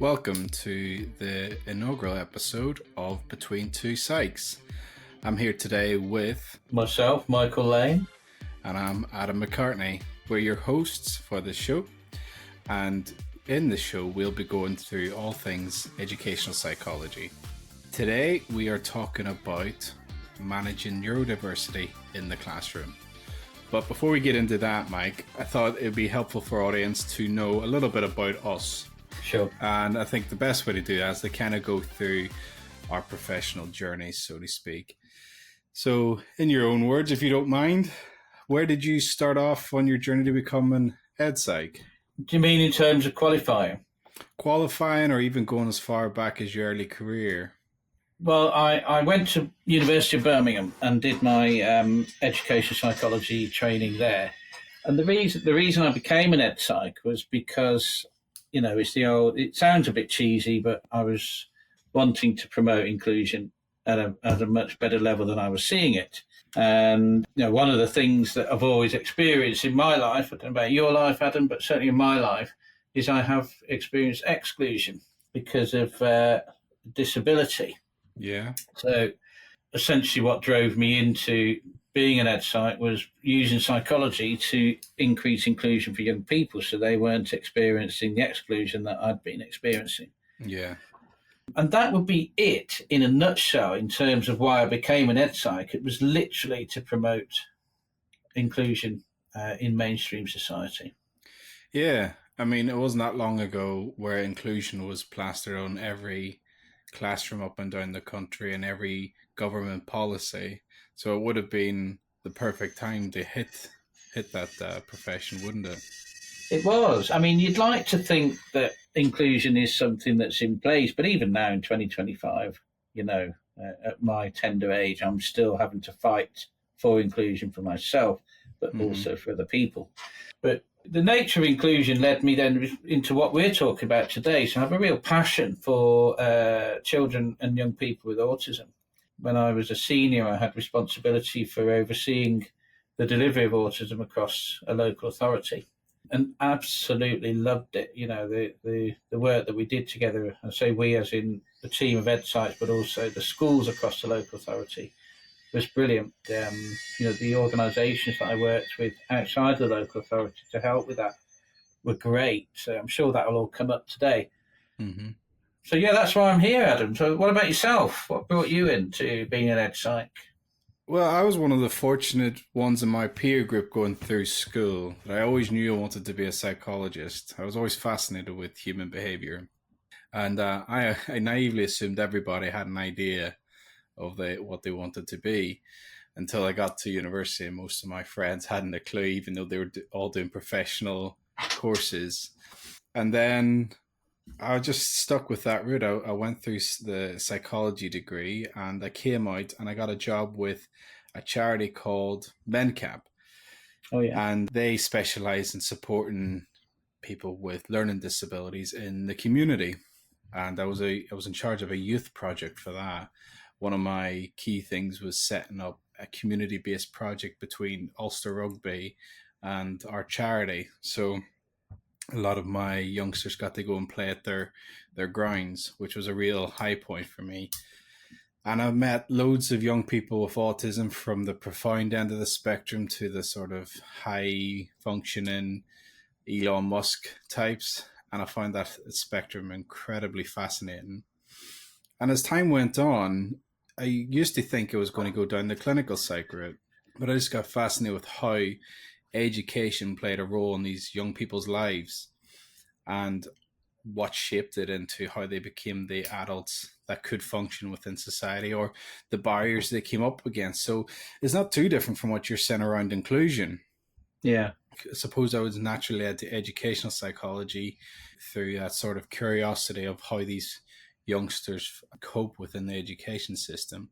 Welcome to the inaugural episode of Between Two Psychs. I'm here today with Myself, Michael Lane. And I'm Adam McCartney. We're your hosts for this show, and in the show we'll be going through all things educational psychology. Today we are talking about managing neurodiversity in the classroom. But before we get into that, Mike, I thought it'd be helpful for our audience to know a little bit about us. Sure. And I think the best way to do that is to kind of go through our professional journeys, so to speak. So, in your own words, if you don't mind, where did you start off on your journey to become an ed psych? Do you mean in terms of qualifying? Qualifying, or even going as far back as your early career? Well, I went to University of Birmingham and did my education psychology training there. And the reason I became an ed psych was because, you know, it sounds a bit cheesy, but I was wanting to promote inclusion at a much better level than I was seeing it. And, you know, one of the things that I've always experienced in my life, I don't know about your life, Adam, but certainly in my life, is I have experienced exclusion because of disability. Yeah. So essentially what drove me into being an ed psych was using psychology to increase inclusion for young people so they weren't experiencing the exclusion that I'd been experiencing. Yeah. And that would be it in a nutshell in terms of why I became an ed psych. It was literally to promote inclusion in mainstream society. Yeah. I mean, it wasn't that long ago where inclusion was plastered on every classroom up and down the country and every government policy. So it would have been the perfect time to hit that profession, wouldn't it? It was. I mean, you'd like to think that inclusion is something that's in place, but even now in 2025, you know, at my tender age, I'm still having to fight for inclusion for myself, but also for other people. But the nature of inclusion led me then into what we're talking about today. So I have a real passion for children and young people with autism. When I was a senior, I had responsibility for overseeing the delivery of autism across a local authority and absolutely loved it. You know, the work that we did together, I say we as in the team of ed sites, but also the schools across the local authority, was brilliant. You know, the organisations that I worked with outside the local authority to help with that were great. So I'm sure that will all come up today. Mm-hmm. So yeah, that's why I'm here, Adam. So what about yourself? What brought you into being an ed psych? Well, I was one of the fortunate ones in my peer group going through school. I always knew I wanted to be a psychologist. I was always fascinated with human behavior. And I naively assumed everybody had an idea of what they wanted to be until I got to university, and most of my friends hadn't a clue, even though they were all doing professional courses. And then I just stuck with that route. I went through the psychology degree and I came out and I got a job with a charity called MenCap. Oh, yeah. And they specialize in supporting people with learning disabilities in the community. And I was in charge of a youth project for that. One of my key things was setting up a community-based project between Ulster Rugby and our charity. So a lot of my youngsters got to go and play at their grounds, which was a real high point for me. And I've met loads of young people with autism, from the profound end of the spectrum to the sort of high functioning Elon Musk types. And I find that spectrum incredibly fascinating. And as time went on, I used to think I was going to go down the clinical psych route, but I just got fascinated with how education played a role in these young people's lives and what shaped it into how they became the adults that could function within society, or the barriers they came up against. So it's not too different from what you're saying around inclusion. Yeah. I suppose I was naturally led to educational psychology through that sort of curiosity of how these youngsters cope within the education system.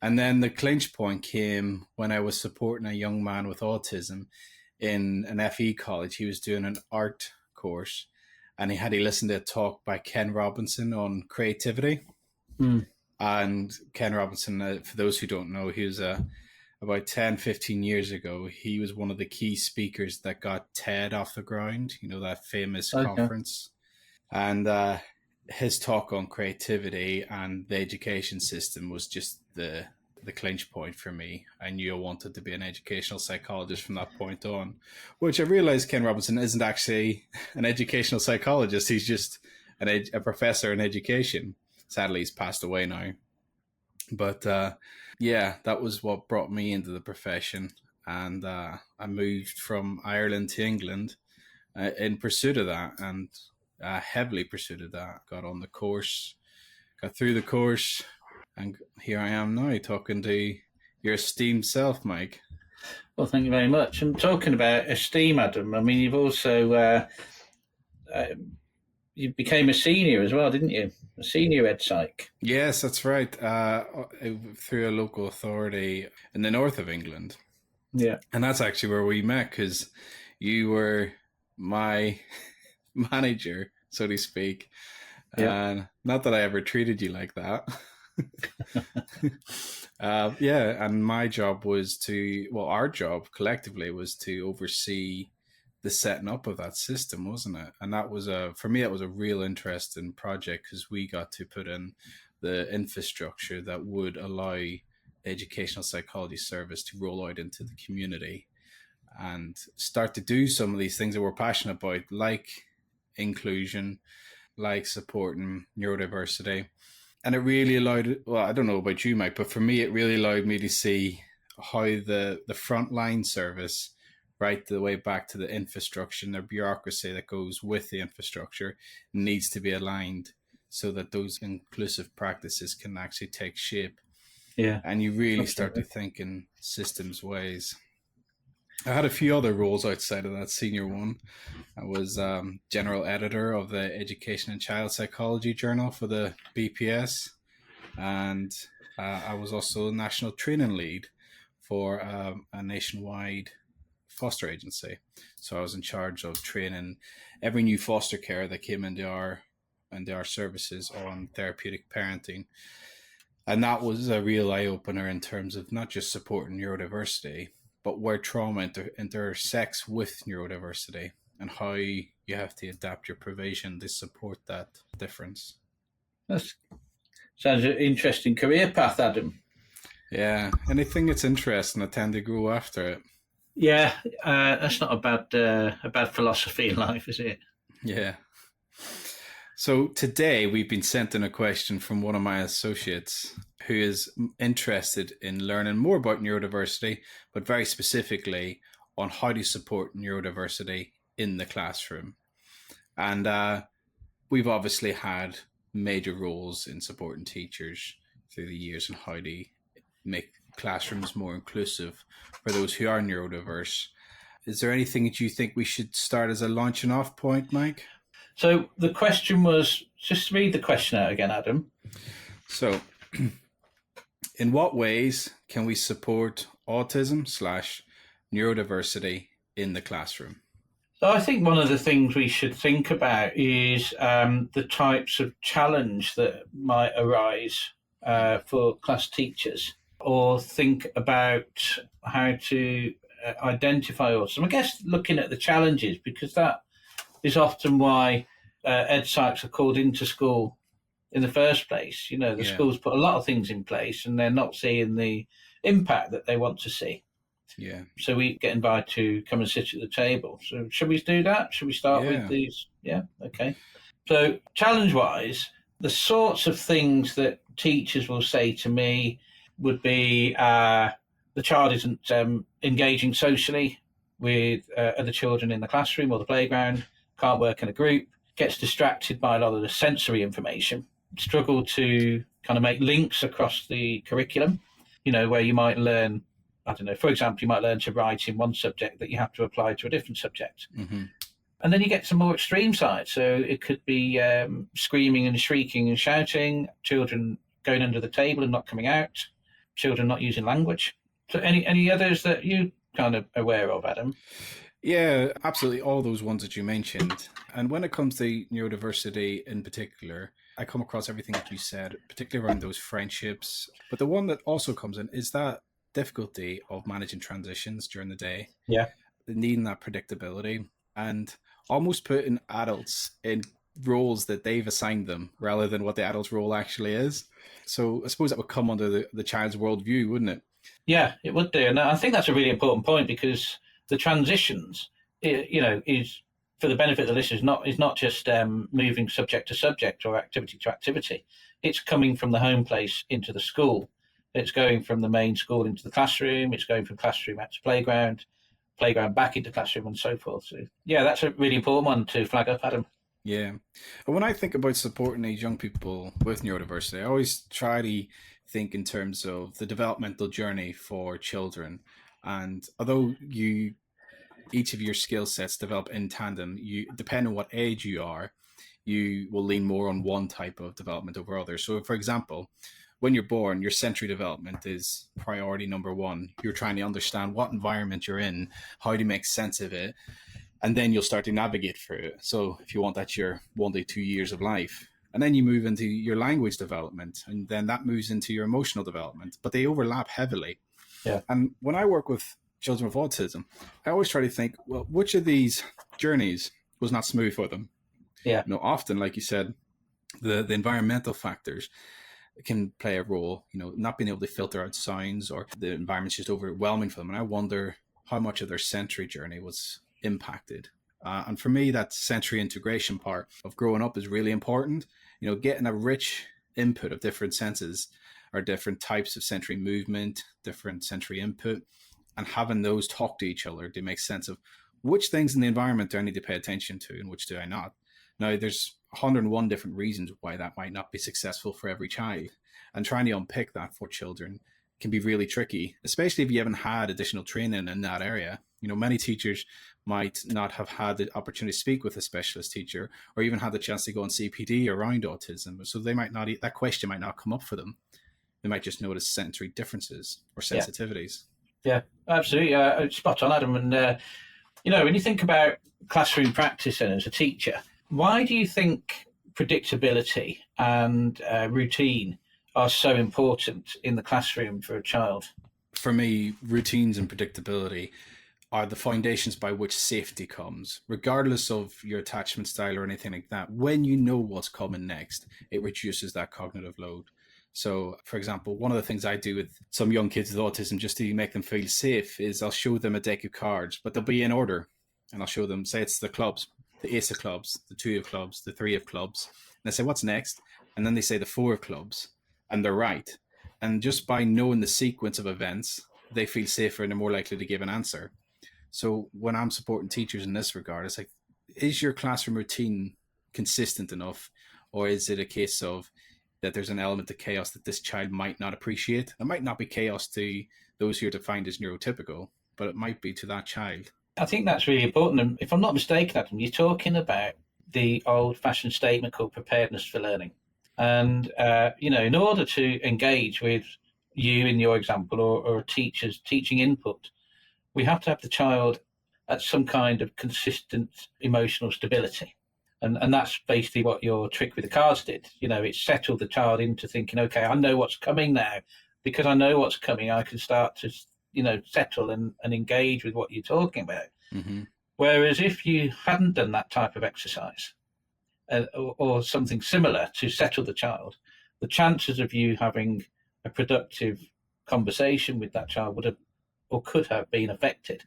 And then the clinch point came when I was supporting a young man with autism in an FE college. He was doing an art course and he had to listen to a talk by Ken Robinson on creativity. And Ken Robinson, for those who don't know, he was about 10, 15 years ago, he was one of the key speakers that got TED off the ground, you know, that famous conference. And his talk on creativity and the education system was just the clinch point for me. I knew I wanted to be an educational psychologist from that point on, which I realized Ken Robinson isn't actually an educational psychologist. He's just a professor in education. Sadly, he's passed away now. But yeah, that was what brought me into the profession. And I moved from Ireland to England in pursuit of that, and heavily pursuit of that. Got on the course, got through the course, and here I am now talking to your esteemed self, Mike. Well, thank you very much. And talking about esteem, Adam, I mean, you've also you became a senior as well, didn't you? A senior ed psych. Yes, that's right. Through a local authority in the north of England. Yeah. And that's actually where we met, because you were my manager, so to speak. Yeah. And not that I ever treated you like that. Yeah, and my job was our job collectively was to oversee the setting up of that system, wasn't it? And that was for me, that was a real interesting project, because we got to put in the infrastructure that would allow educational psychology service to roll out into the community and start to do some of these things that we're passionate about, like inclusion, like supporting neurodiversity. And it really allowed, well, I don't know about you, Mike, but for me, it really allowed me to see how the frontline service, right the way back to the infrastructure and the bureaucracy that goes with the infrastructure, needs to be aligned so that those inclusive practices can actually take shape. Yeah. And you really start Absolutely. to think in systems ways. I had a few other roles outside of that senior one. I was general editor of the Education and Child Psychology Journal for the BPS, and I was also national training lead for a nationwide foster agency. So I was in charge of training every new foster care that came into our services on therapeutic parenting. And that was a real eye opener in terms of not just supporting neurodiversity, but where trauma intersects with neurodiversity and how you have to adapt your provision to support that difference. That sounds an interesting career path, Adam. Yeah, anything that's interesting, I tend to go after it. Yeah, that's not a bad philosophy in life, is it? Yeah. So today we've been sent in a question from one of my associates who is interested in learning more about neurodiversity, but very specifically on how to support neurodiversity in the classroom. And we've obviously had major roles in supporting teachers through the years and how to make classrooms more inclusive for those who are neurodiverse. Is there anything that you think we should start as a launching off point, Mike? So the question was, just read the question out again, Adam. So, in what ways can we support autism slash neurodiversity in the classroom? So I think one of the things we should think about is the types of challenge that might arise for class teachers, or think about how to identify autism. I guess looking at the challenges, because that is often why ed psychs are called into school in the first place. You know, the Yeah, schools put a lot of things in place and they're not seeing the impact that they want to see. yeah, So we get invited to come and sit at the table. So should we do that? Should we start with yeah, these? Yeah, okay. So challenge wise, the sorts of things that teachers will say to me would be the child isn't engaging socially with other children in the classroom or the playground, can't work in a group, gets distracted by a lot of the sensory information, struggle to kind of make links across the curriculum, you know, where you might learn, I don't know, for example, you might learn to write in one subject that you have to apply to a different subject. mm-hmm. And then you get to more extreme sides. So it could be screaming and shrieking and shouting, children going under the table and not coming out, children not using language. So any others that you kind of aware of, Adam? Yeah, absolutely. All those ones that you mentioned. And when it comes to neurodiversity in particular, I come across everything that you said, particularly around those friendships. But the one that also comes in is that difficulty of managing transitions during the day, Yeah. needing that predictability, and almost putting adults in roles that they've assigned them rather than what the adult's role actually is. So I suppose that would come under the child's worldview, wouldn't it? Yeah, it would do, and I think that's a really important point because the transitions, is for the benefit of the listeners, not just moving subject to subject or activity to activity. It's coming from the home place into the school. It's going from the main school into the classroom. It's going from classroom out to playground, playground back into classroom, and so forth. So yeah, that's a really important one to flag up, Adam. Yeah. And when I think about supporting these young people with neurodiversity, I always try to think in terms of the developmental journey for children. And although you each of your skill sets develop in tandem, you depending on what age you are, you will lean more on one type of development over others. So for example, when you're born, your sensory development is priority number one. You're trying to understand what environment you're in, how to make sense of it, and then you'll start to navigate through it. So if you want, that's your 1 to 2 years of life. And then you move into your language development, and then that moves into your emotional development, but they overlap heavily. Yeah. And when I work with children with autism, I always try to think, well, which of these journeys was not smooth for them? Yeah. Often, like you said, the environmental factors can play a role, not being able to filter out sounds, or the environment's just overwhelming for them. And I wonder how much of their sensory journey was impacted. And for me, that sensory integration part of growing up is really important. Getting a rich input of different senses or different types of sensory movement, different sensory input, and having those talk to each other to make sense of which things in the environment do I need to pay attention to and which do I not. Now, there's 101 different reasons why that might not be successful for every child. And trying to unpick that for children can be really tricky, especially if you haven't had additional training in that area. Many teachers might not have had the opportunity to speak with a specialist teacher or even had the chance to go on CPD around autism. So they might not, that question might not come up for them. They might just notice sensory differences or sensitivities. Yeah, absolutely. Spot on, Adam. And, when you think about classroom practice and as a teacher, why do you think predictability and routine are so important in the classroom for a child? For me, routines and predictability are the foundations by which safety comes, regardless of your attachment style or anything like that. When you know what's coming next, it reduces that cognitive load. So, for example, one of the things I do with some young kids with autism just to make them feel safe is I'll show them a deck of cards, but they'll be in order. And I'll show them, say it's the clubs, the ace of clubs, the two of clubs, the three of clubs. And I say, what's next? And then they say the four of clubs. And they're right. And just by knowing the sequence of events, they feel safer and they're more likely to give an answer. So when I'm supporting teachers in this regard, it's like, is your classroom routine consistent enough? Or is it a case of that there's an element of chaos that this child might not appreciate? It might not be chaos to those who are defined as neurotypical, but it might be to that child. I think that's really important. And if I'm not mistaken, Adam, you're talking about the old-fashioned statement called preparedness for learning. And, in order to engage with you in your example or a teacher's teaching input, we have to have the child at some kind of consistent emotional stability. And that's basically what your trick with the cards did. It settled the child into thinking, okay, I know what's coming now. Because I know what's coming, I can start to, settle and engage with what you're talking about. Mm-hmm. Whereas if you hadn't done that type of exercise or something similar to settle the child, the chances of you having a productive conversation with that child would have or could have been affected.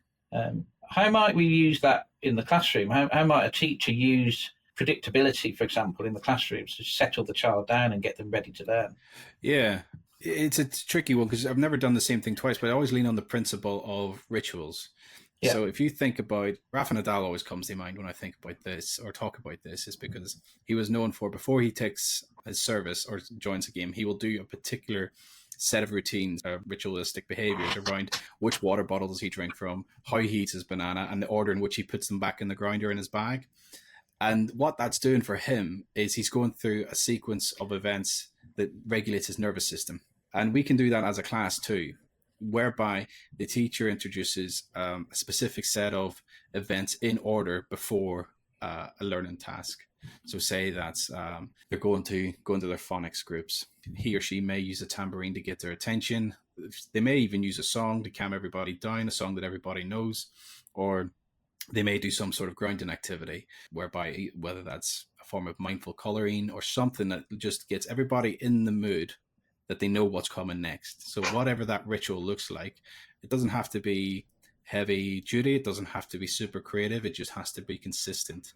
How might we use that in the classroom? How might a teacher use predictability, for example, in the classrooms to settle the child down and get them ready to learn? Yeah, it's a tricky one because I've never done the same thing twice, but I always lean on the principle of rituals. Yeah. So if you think about, Rafa Nadal always comes to mind when I think about this or talk about this, is because he was known for, before he takes his service or joins a game, he will do a particular set of routines, ritualistic behaviors around which water bottle does he drink from, how he eats his banana, and the order in which he puts them back in the grinder in his bag. And what that's doing for him is he's going through a sequence of events that regulates his nervous system. And we can do that as a class too, whereby the teacher introduces a specific set of events in order before a learning task. So say that they're going to go into their phonics groups. He or she may use a tambourine to get their attention. They may even use a song to calm everybody down, a song that everybody knows, or they may do some sort of grounding activity whereby, whether that's a form of mindful coloring or something that just gets everybody in the mood that they know what's coming next. So whatever that ritual looks like, it doesn't have to be heavy duty. It doesn't have to be super creative. It just has to be consistent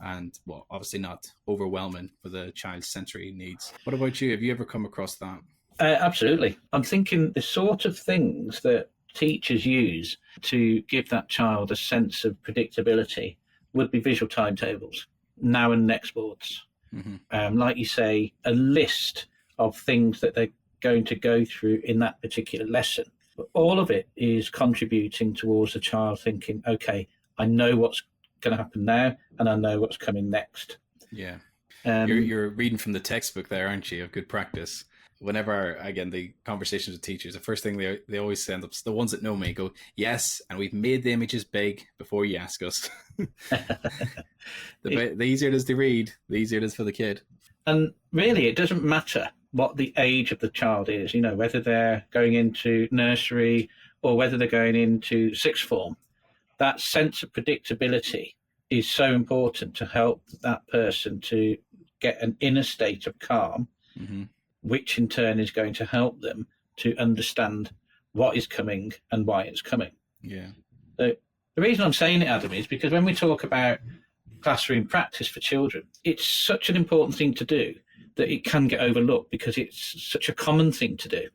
and, well, obviously not overwhelming for the child's sensory needs. What about you? Have you ever come across that? Absolutely. I'm thinking the sort of things that teachers use to give that child a sense of predictability would be visual timetables, now and next boards. Mm-hmm. Like you say, a list of things that they're going to go through in that particular lesson. But all of it is contributing towards the child thinking, okay, I know what's going to happen now and I know what's coming next. Yeah. You're reading from the textbook there, aren't you, of good practice? Whenever, again, the conversations with teachers, the first thing they always send up, the ones that know me go, yes, and we've made the images big before you ask us. The easier it is to read, the easier it is for the kid. And really, it doesn't matter what the age of the child is, whether they're going into nursery or whether they're going into sixth form. That sense of predictability is so important to help that person to get an inner state of calm, mm-hmm. which in turn is going to help them to understand what is coming and why it's coming. Yeah. So the reason I'm saying it, Adam, is because when we talk about classroom practice for children, it's such an important thing to do that it can get overlooked because it's such a common thing to do.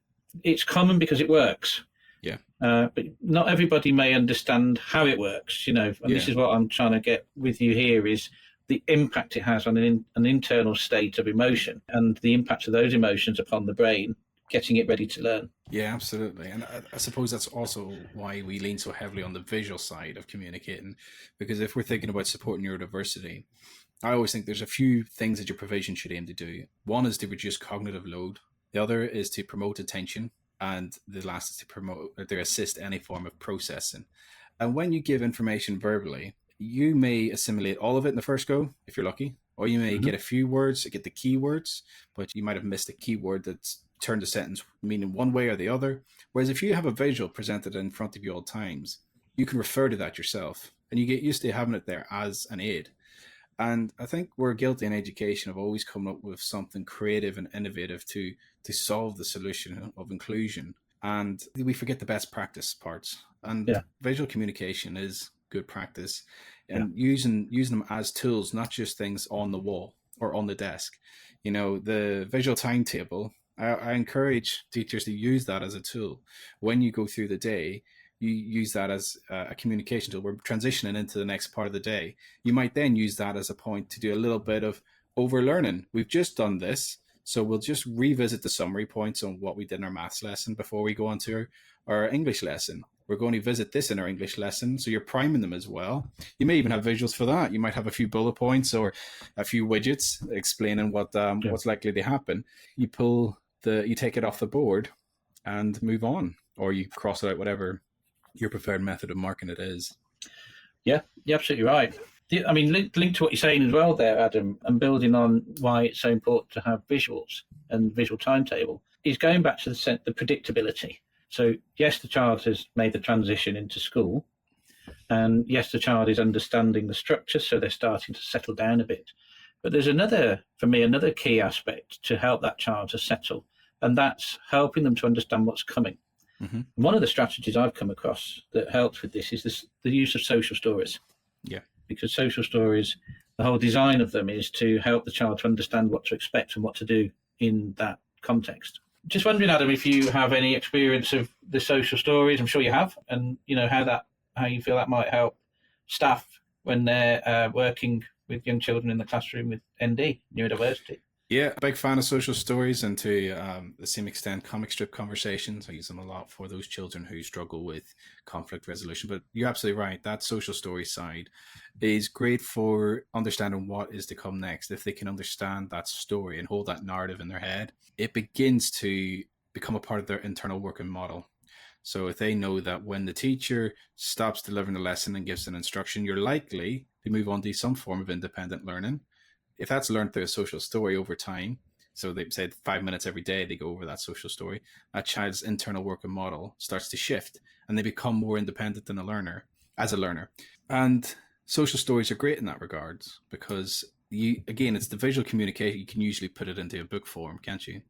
It's common because it works. Yeah. But not everybody may understand how it works, and this is what I'm trying to get with you here is the impact it has on an internal state of emotion and the impact of those emotions upon the brain, getting it ready to learn. Yeah, absolutely. And I suppose that's also why we lean so heavily on the visual side of communicating, because if we're thinking about supporting neurodiversity, I always think there's a few things that your provision should aim to do. One is to reduce cognitive load. The other is to promote attention. And the last is to promote or to assist any form of processing. And when you give information verbally, you may assimilate all of it in the first go, if you're lucky, or you may get a few words, get the key words, but you might have missed a key word that's turned a sentence meaning one way or the other. Whereas if you have a visual presented in front of you all times, you can refer to that yourself and you get used to having it there as an aid. And I think we're guilty in education of always coming up with something creative and innovative to solve the solution of inclusion. And we forget the best practice parts. And visual communication is good practice. And using them as tools, not just things on the wall or on the desk. The visual timetable, I encourage teachers to use that as a tool. When you go through the day, you use that as a communication tool. We're transitioning into the next part of the day. You might then use that as a point to do a little bit of overlearning. We've just done this, so we'll just revisit the summary points on what we did in our maths lesson before we go on to our English lesson. We're going to visit this in our English lesson, so you're priming them as well. You may even have visuals for that. You might have a few bullet points or a few widgets explaining what's likely to happen. You take it off the board and move on, or you cross it out, whatever your preferred method of marking it is. Yeah, you're absolutely right. I mean, linked to what you're saying as well there, Adam, and building on why it's so important to have visuals and visual timetable, is going back to the predictability. So yes, the child has made the transition into school, and yes, the child is understanding the structure, so they're starting to settle down a bit. But there's another key aspect to help that child to settle, and that's helping them to understand what's coming. Mm-hmm. One of the strategies I've come across that helps with this is the use of social stories. Yeah. Because social stories, the whole design of them is to help the child to understand what to expect and what to do in that context. Just wondering, Adam, if you have any experience of the social stories. I'm sure you have, and how you feel that might help staff when they're working with young children in the classroom with ND, neurodiversity. Yeah, a big fan of social stories, and to the same extent, comic strip conversations. I use them a lot for those children who struggle with conflict resolution. But you're absolutely right. That social story side is great for understanding what is to come next. If they can understand that story and hold that narrative in their head, it begins to become a part of their internal working model. So if they know that when the teacher stops delivering the lesson and gives an instruction, you're likely to move on to some form of independent learning. If that's learned through a social story over time, so they said 5 minutes every day, they go over that social story, that child's internal working model starts to shift and they become more independent than as a learner. And social stories are great in that regard because it's the visual communication. You can usually put it into a book form, can't you?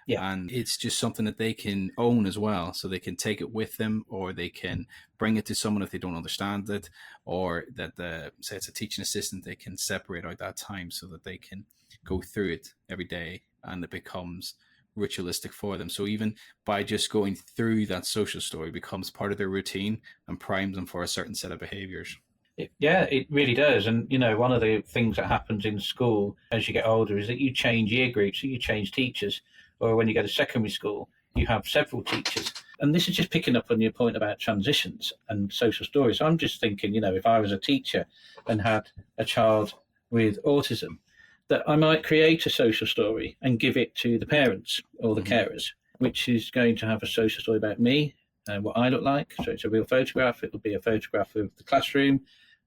Yeah. And it's just something that they can own as well. So they can take it with them, or they can bring it to someone if they don't understand it, or that say it's a teaching assistant, they can separate out that time so that they can go through it every day, and it becomes ritualistic for them. So even by just going through that social story becomes part of their routine and primes them for a certain set of behaviors. It really does. And, one of the things that happens in school as you get older is that you change year groups, so you change teachers. Or when you go to secondary school, you have several teachers. And this is just picking up on your point about transitions and social stories. So I'm just thinking, if I was a teacher and had a child with autism, that I might create a social story and give it to the parents or the carers, which is going to have a social story about me and what I look like. So it's a real photograph. It will be a photograph of the classroom,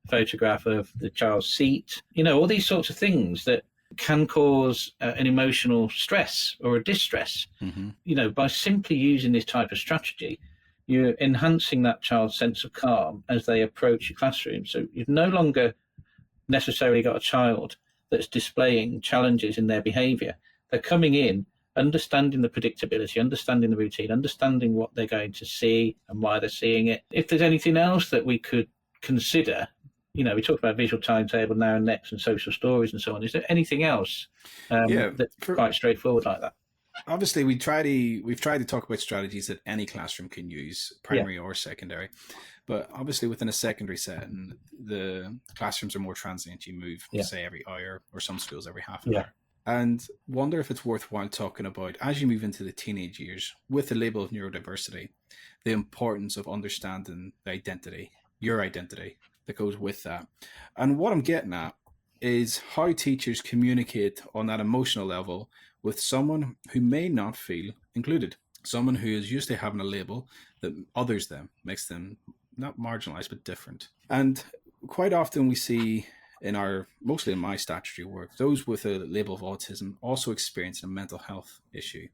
a photograph of the child's seat, all these sorts of things that can cause an emotional stress or a distress. By simply using this type of strategy, you're enhancing that child's sense of calm as they approach your classroom. So you've no longer necessarily got a child that's displaying challenges in their behavior. They're coming in, understanding the predictability, understanding the routine, understanding what they're going to see and why they're seeing it. If there's anything else that we could consider, we talked about visual timetable now and next and social stories and so on. Is there anything else that's quite straightforward like that? Obviously, we've tried to talk about strategies that any classroom can use, primary or secondary. But obviously, within a secondary setting, the classrooms are more transient. You move, say, every hour, or some schools every half an hour. And wonder if it's worthwhile talking about, as you move into the teenage years, with the label of neurodiversity, the importance of understanding the identity, your identity, that goes with that. And what I'm getting at is how teachers communicate on that emotional level with someone who may not feel included, someone who is used to having a label that others them, makes them not marginalized, but different. And quite often we see mostly in my statutory work, those with a label of autism also experience a mental health issue.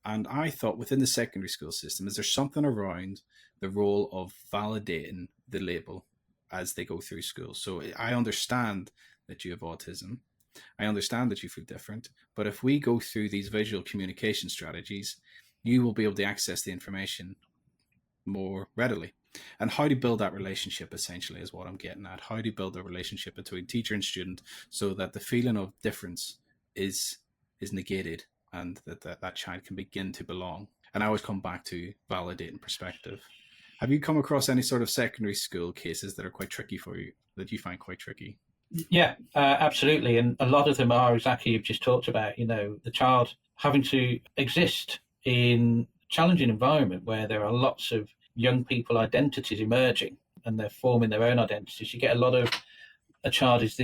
And I thought within the secondary school system, is there something around the role of validating the label as they go through school? So I understand that you have autism. I understand that you feel different. But if we go through these visual communication strategies, you will be able to access the information more readily. And how to build that relationship essentially is what I'm getting at. How to build a relationship between teacher and student so that the feeling of difference is negated and that child can begin to belong. And I always come back to validating perspective. Have you come across any sort of secondary school cases that are quite tricky for you, that you find quite tricky? Yeah, absolutely. And a lot of them are exactly you've just talked about, the child having to exist in a challenging environment where there are lots of young people identities emerging and they're forming their own identities. You get a lot of a child is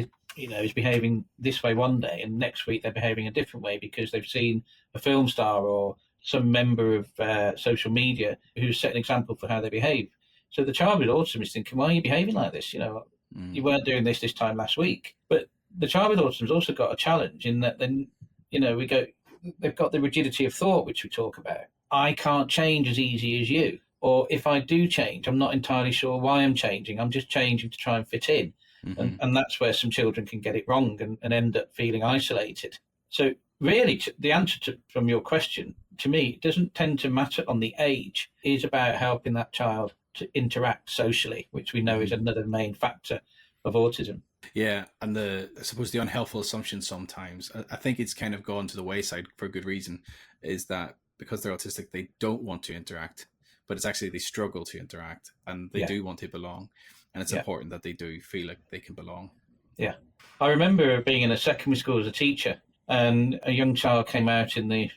behaving this way one day and next week they're behaving a different way because they've seen a film star or some member of social media who's set an example for how they behave. So the child with autism is thinking, why are you behaving like this? You weren't doing this time last week. But the child with autism has also got a challenge in that then, they've got the rigidity of thought, which we talk about. I can't change as easy as you. Or if I do change, I'm not entirely sure why I'm changing. I'm just changing to try and fit in. And that's where some children can get it wrong and end up feeling isolated. So really, the answer from your question, to me, it doesn't tend to matter on the age. It is about helping that child to interact socially, which we know is another main factor of autism. Yeah, and I suppose the unhelpful assumption sometimes, I think it's kind of gone to the wayside for a good reason, is that because they're autistic, they don't want to interact, but it's actually they struggle to interact and they do want to belong. And it's important that they do feel like they can belong. Yeah. I remember being in a secondary school as a teacher and a young child came out in the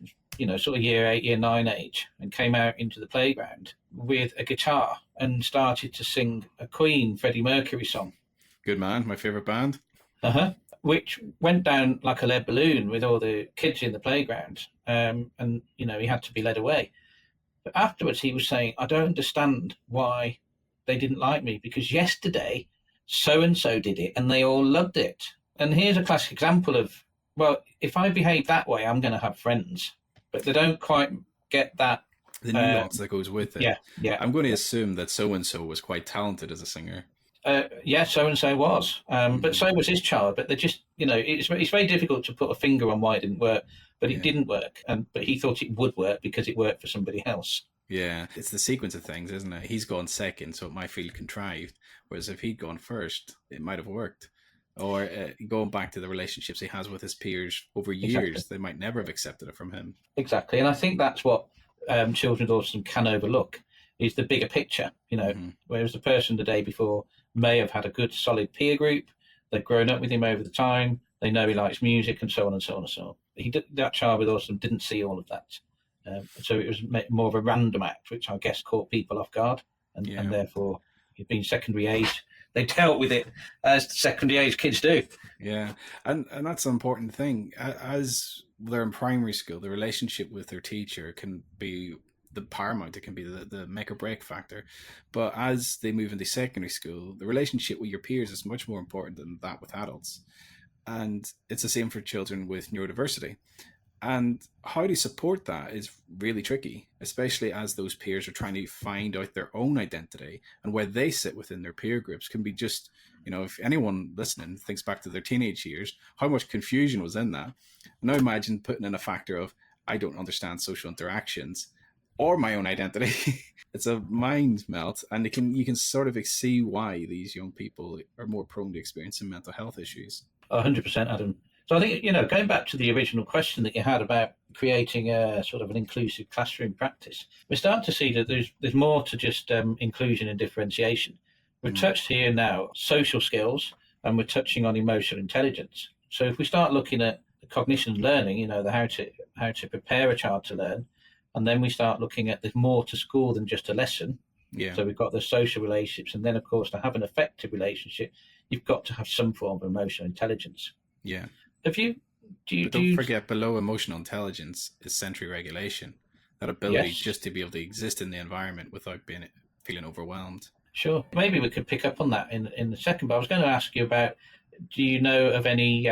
sort of year 8, year 9 age and came out into the playground with a guitar and started to sing a Queen Freddie Mercury song. Good man, my favourite band. Which went down like a lead balloon with all the kids in the playground. And, he had to be led away. But afterwards he was saying, I don't understand why they didn't like me because yesterday so-and-so did it and they all loved it. And here's a classic example of, well, if I behave that way, I'm going to have friends. But they don't quite get that. The nuance that goes with it. Yeah. I'm going to assume that so-and-so was quite talented as a singer. Yeah, so and so was, but Mm, so was his child. But they're just, it's very difficult to put a finger on why it didn't work. But it yeah. didn't work, but he thought it would work because it worked for somebody else. Yeah, it's the sequence of things, isn't it? He's gone second, so it might feel contrived. Whereas if he'd gone first, it might have worked. Or going back to the relationships he has with his peers over Exactly, years, they might never have accepted it from him. exactly. And I think that's what children with autism can overlook is the bigger picture. Hmm. Whereas the person the day before may have had a good, solid peer group, they've grown up with him over the time, they know he likes music, and so on and so on and so on. That child with autism didn't see all of that. So it was more of a random act, which I guess caught people off guard, and Yeah, therefore, being secondary age, they dealt with it as secondary age kids do. yeah, and that's an important thing. As they're in primary school, the relationship with their teacher can be the paramount. It can be the make or break factor. But as they move into secondary school, the relationship with your peers is much more important than that with adults. And it's the same for children with neurodiversity. And how to support that is really tricky, especially as those peers are trying to find out their own identity and where they sit within their peer groups can be just, if anyone listening thinks back to their teenage years, how much confusion was in that. And now imagine putting in a factor of, I don't understand social interactions or my own identity. It's a mind melt, and you can sort of see why these young people are more prone to experiencing mental health issues. 100%, Adam. So I think, going back to the original question that you had about creating a sort of an inclusive classroom practice, we're starting to see that there's more to just inclusion and differentiation. We've Mm, touched here now social skills, and we're touching on emotional intelligence. So if we start looking at the cognition and learning, the how to prepare a child to learn, and then we start looking at there's more to school than just a lesson. yeah, So we've got the social relationships, and then of course to have an effective relationship, you've got to have some form of emotional intelligence. yeah. Have you? Do you? But Do don't you? forget, below emotional intelligence is sensory regulation. That ability Yes, just to be able to exist in the environment without being feeling overwhelmed. sure. Maybe we could pick up on that in a second. But I was going to ask you about. Do you know of any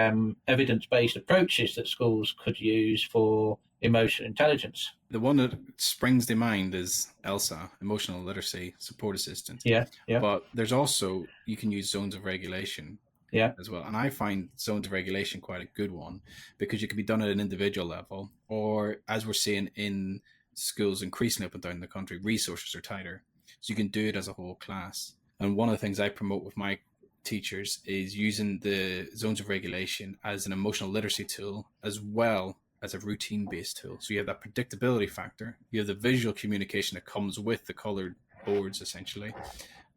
evidence-based approaches that schools could use for emotional intelligence? The one that springs to mind is ELSA, Emotional Literacy Support Assistant. Yeah, yeah, But there's also, you can use zones of regulation yeah, as well. And I find zones of regulation quite a good one because it can be done at an individual level, or as we're seeing in schools increasingly up and down the country, resources are tighter. So you can do it as a whole class. And one of the things I promote with my teachers is using the zones of regulation as an emotional literacy tool as well as a routine based tool. So you have that predictability factor, you have the visual communication that comes with the colored boards essentially,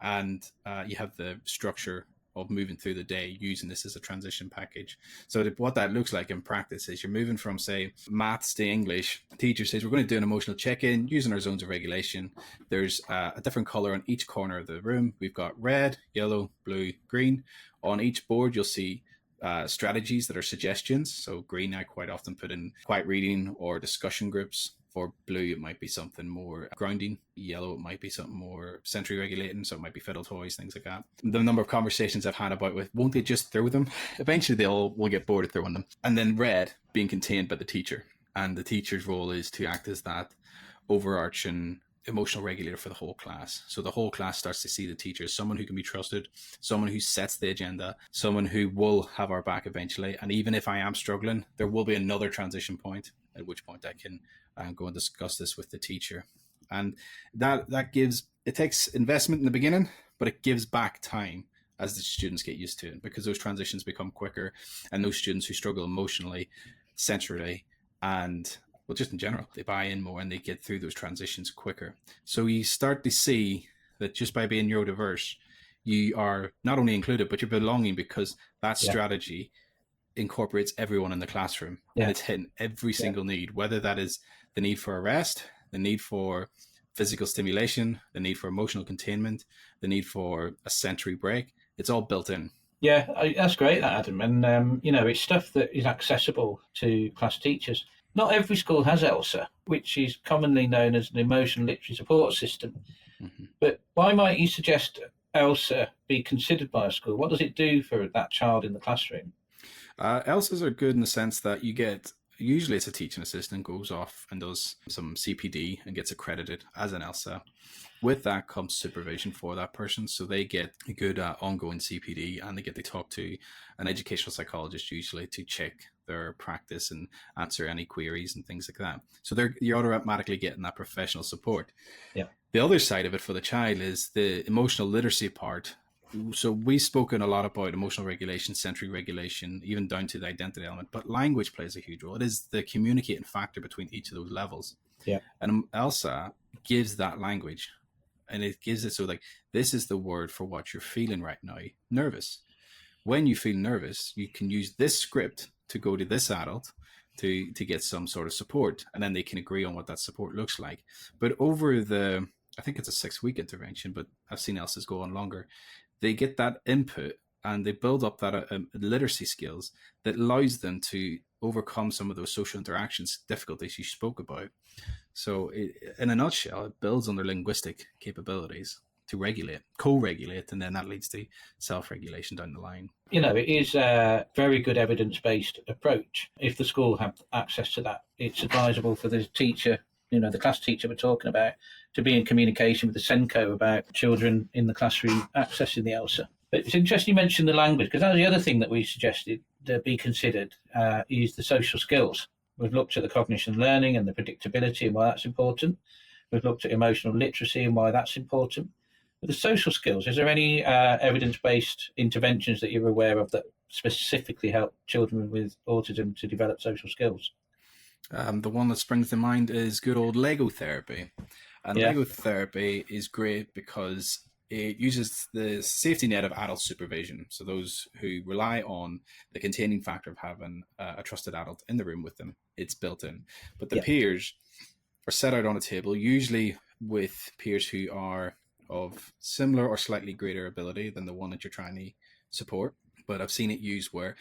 and you have the structure of moving through the day using this as a transition package. So what that looks like in practice is you're moving from, say, maths to English. The teacher says, we're going to do an emotional check-in using our zones of regulation. There's a different color on each corner of the room. We've got red, yellow, blue, green. On each board, you'll see strategies that are suggestions. So green, I quite often put in quiet reading or discussion groups. For blue, it might be something more grounding. Yellow, it might be something more sensory regulating. So it might be fiddle toys, things like that. The number of conversations I've had about with, won't they just throw them? Eventually, they all will get bored of throwing them. And then red being contained by the teacher. And the teacher's role is to act as that overarching emotional regulator for the whole class. So the whole class starts to see the teacher as someone who can be trusted, someone who sets the agenda, someone who will have our back eventually. And even if I am struggling, there will be another transition point at which point I can go and discuss this with the teacher. And that gives, it takes investment in the beginning, but it gives back time as the students get used to it because those transitions become quicker, and those students who struggle emotionally, sensorily, and well, just in general, they buy in more and they get through those transitions quicker. So you start to see that just by being neurodiverse, you are not only included, but you're belonging because that yeah, strategy incorporates everyone in the classroom and yeah, it's hitting every yeah. single need, whether that is the need for a rest, the need for physical stimulation, the need for emotional containment, the need for a sensory break. It's all built in. Yeah, that's great, that Adam. And it's stuff that is accessible to class teachers. Not every school has ELSA, which is commonly known as an emotional literacy support system. Mm-hmm. But why might you suggest ELSA be considered by a school? What does it do for that child in the classroom? ELSAs are good in the sense that you get usually it's a teaching assistant goes off and does some CPD and gets accredited as an ELSA. With that comes supervision for that person, so they get a good ongoing CPD, and they get to talk to an educational psychologist usually to check their practice and answer any queries and things like that. So you're automatically getting that professional support. Yeah. The other side of it for the child is the emotional literacy part. So we've spoken a lot about emotional regulation, sensory regulation, even down to the identity element, but language plays a huge role. It is the communicating factor between each of those levels. Yeah. And ELSA gives that language, and it gives it so like, this is the word for what you're feeling right now, nervous. When you feel nervous, you can use this script to go to this adult to get some sort of support, and then they can agree on what that support looks like. But over the, I think it's a 6-week intervention, but I've seen ELSAs go on longer. They get that input and they build up that literacy skills that allows them to overcome some of those social interactions difficulties you spoke about. So in a nutshell, it builds on their linguistic capabilities to regulate, co-regulate, and then that leads to self-regulation down the line. You know, it is a very good evidence-based approach. If the school have access to that, it's advisable for the teacher, you know, the class teacher we're talking about, to be in communication with the SENCO about children in the classroom accessing the ELSA. But it's interesting you mentioned the language, because that was the other thing that we suggested to be considered is the social skills. We've looked at the cognition and learning and the predictability and why that's important. We've looked at emotional literacy and why that's important. But the social skills, is there any evidence-based interventions that you're aware of that specifically help children with autism to develop social skills? The one that springs to mind is good old Lego therapy. And Lego therapy is great because it uses the safety net of adult supervision. So those who rely on the containing factor of having a trusted adult in the room with them, it's built in. But the peers are set out on a table, usually with peers who are of similar or slightly greater ability than the one that you're trying to support. But I've seen it used where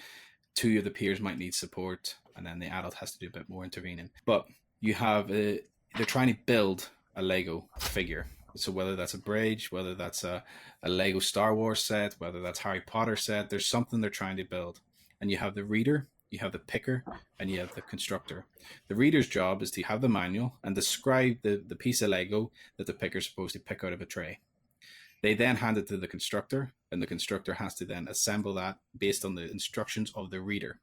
2 of the peers might need support and then the adult has to do a bit more intervening. But you have, they're trying to build a Lego figure. So whether that's a bridge, whether that's a Lego Star Wars set, whether that's Harry Potter set, there's something they're trying to build. And you have the reader, you have the picker, and you have the constructor. The reader's job is to have the manual and describe the piece of Lego that the picker's supposed to pick out of a tray. They then hand it to the constructor, and the constructor has to then assemble that based on the instructions of the reader.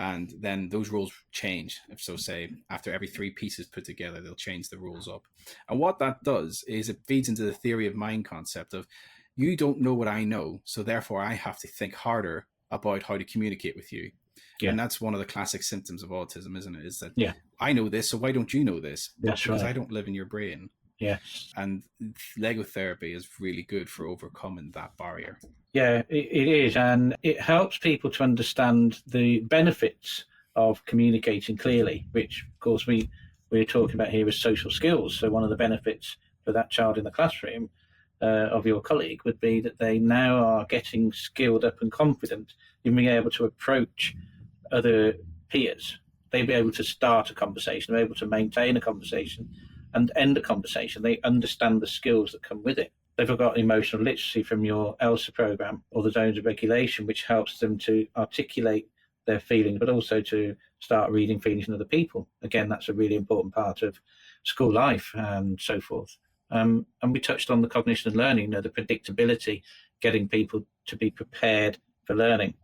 And then those rules change. If so, say, after every 3 pieces put together, they'll change the rules up. And what that does is it feeds into the theory of mind concept of, you don't know what I know, so therefore I have to think harder about how to communicate with you. Yeah. And that's one of the classic symptoms of autism, isn't it? Is that I know this, so why don't you know this? That's because right. I don't live in your brain. Yes. And Lego therapy is really good for overcoming that barrier. Yeah, it is. And it helps people to understand the benefits of communicating clearly, which, of course, we're talking about here is social skills. So one of the benefits for that child in the classroom of your colleague would be that they now are getting skilled up and confident in being able to approach other peers. They'll be able to start a conversation, they're able to maintain a conversation and end a conversation. They understand the skills that come with it. They've got emotional literacy from your ELSA program or the zones of regulation, which helps them to articulate their feelings, but also to start reading feelings in other people. Again, that's a really important part of school life and so forth. And we touched on the cognition and learning, the predictability, getting people to be prepared for learning.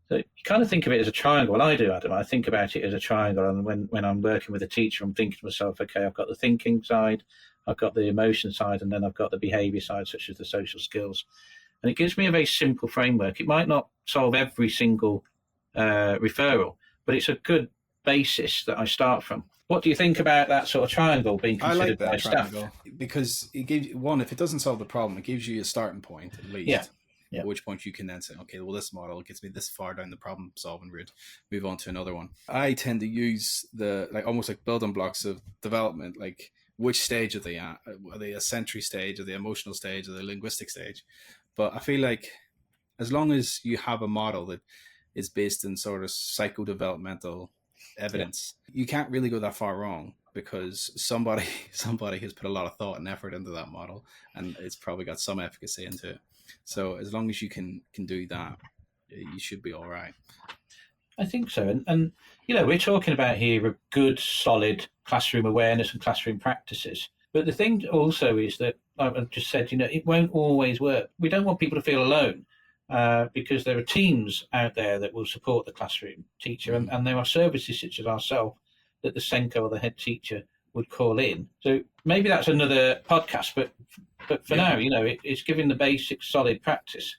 So you kind of think of it as a triangle. Well, I do, Adam. I think about it as a triangle. And when I'm working with a teacher, I'm thinking to myself, okay, I've got the thinking side, I've got the emotion side, and then I've got the behaviour side, such as the social skills. And it gives me a very simple framework. It might not solve every single referral, but it's a good basis that I start from. What do you think about that sort of triangle being considered by staff? Because it gives you, one, if it doesn't solve the problem, it gives you a starting point at least. Yeah. At which point you can then say, okay, well, this model gets me this far down the problem solving route, move on to another one. I tend to use almost like building blocks of development, like which stage are they at? Are they a sensory stage, or the emotional stage, or the linguistic stage? But I feel like as long as you have a model that is based in sort of psychodevelopmental evidence, you can't really go that far wrong, because somebody has put a lot of thought and effort into that model, and it's probably got some efficacy into it. So as long as you can do that, you should be all right. I think so. And we're talking about here a good, solid classroom awareness and classroom practices. But the thing also is that, like I've just said, it won't always work. We don't want people to feel alone, because there are teams out there that will support the classroom teacher, and there are services such as ourselves that the Senko or the head teacher would call in. So maybe that's another podcast, but for now, it's giving the basic solid practice.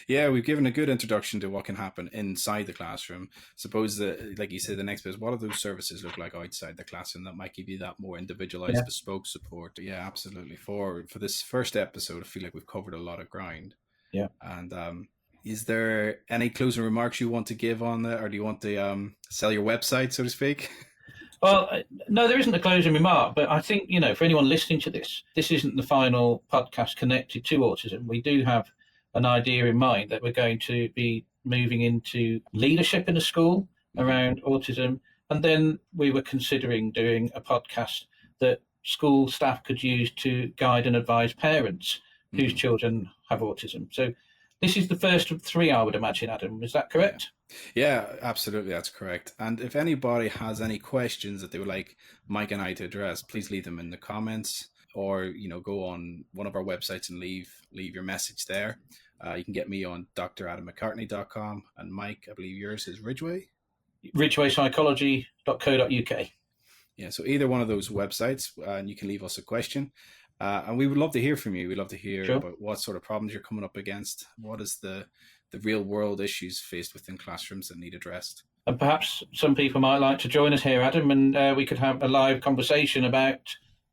Yeah, we've given a good introduction to what can happen inside the classroom. Suppose that, like you said, the next bit is what do those services look like outside the classroom that might give you that more individualized, bespoke support? Yeah, absolutely. For this first episode, I feel like we've covered a lot of ground. Yeah. And is there any closing remarks you want to give on that, or do you want to sell your website, so to speak? Well, no, there isn't a closing remark, but I think, for anyone listening to this isn't the final podcast connected to autism. We do have an idea in mind that we're going to be moving into leadership in a school around autism. And then we were considering doing a podcast that school staff could use to guide and advise parents whose children have autism. So this is the first of three, I would imagine, Adam. Is that correct? Yeah, absolutely. That's correct. And if anybody has any questions that they would like Mike and I to address, please leave them in the comments, or, go on one of our websites and leave your message there. You can get me on dradamccartney.com, and Mike, I believe yours is Ridgeway? ridgwaypsychology.co.uk. Yeah, so either one of those websites, and you can leave us a question. And we would love to hear from you. We'd love to hear about what sort of problems you're coming up against. What is the real world issues faced within classrooms that need addressed? And perhaps some people might like to join us here, Adam, and we could have a live conversation about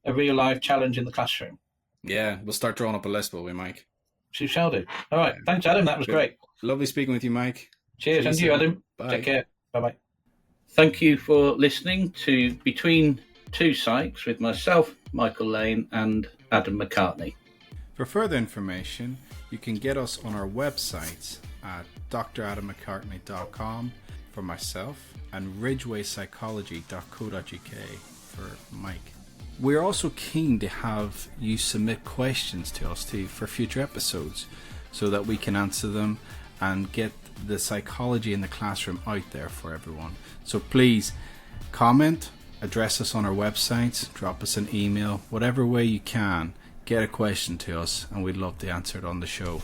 a real life challenge in the classroom. Yeah, we'll start drawing up a list, will we, Mike? So shall do. All right. Thanks, Adam. That was great. Lovely speaking with you, Mike. Cheers. And you, Adam. Bye. Take care. Bye-bye. Thank you for listening to Between Two Psychs with myself, Michael Lane, and Adam McCartney. For further information, you can get us on our website at dradamccartney.com for myself and ridgwaypsychology.co.uk for Mike. We're also keen to have you submit questions to us too for future episodes so that we can answer them and get the psychology in the classroom out there for everyone. So please comment, address us on our website, drop us an email, whatever way you can, get a question to us, and we'd love to answer it on the show.